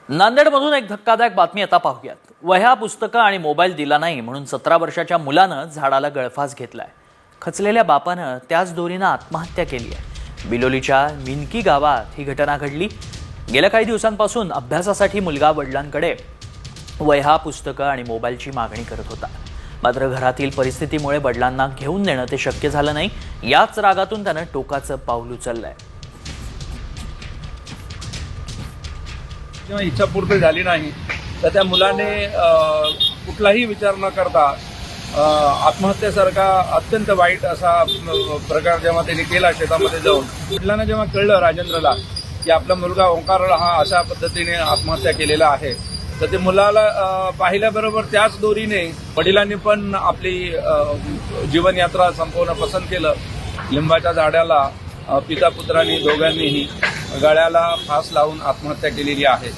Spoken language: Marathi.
नांदेडमधून एक धक्कादायक बातमी आता पाहूयात। वह्या, पुस्तकं आणि मोबाईल दिला नाही म्हणून 17 वर्षाच्या मुलानं झाडाला गळफास घेतलाय। खचलेल्या बापानं त्याच दोरीनं आत्महत्या केली आहे। बिलोलीच्या मिनकी गावात ही घटना घडली। गेल्या काही दिवसांपासून अभ्यासासाठी मुलगा वडिलांकडे वह्या, पुस्तकं आणि मोबाईलची मागणी करत होता। मात्र घरातील परिस्थितीमुळे वडिलांना घेऊन नेणं ते शक्य झालं नाही। याच रागातून त्यानं टोकाचं पाऊल उचललंय। जेव्हा इच्छापूर्ती झाली नाही तर त्या मुलाने कुठलाही विचार न करता आत्महत्येसारखा अत्यंत वाईट असा प्रकार जेव्हा त्यांनी केला शेतामध्ये जाऊन, वडिलांना जेव्हा कळलं राजेंद्रला की आपला मुलगा ओंकार हा अशा पद्धतीने आत्महत्या केलेला आहे, तर ते मुलाला पाहिल्याबरोबर त्याच दोरीने वडिलांनी पण आपली जीवनयात्रा संपवणं पसंत केलं। लिंबाच्या झाडाला पिता पुत्रांनी दोघांनीही गळ्याला फास लावून आत्महत्या केलेली आहे।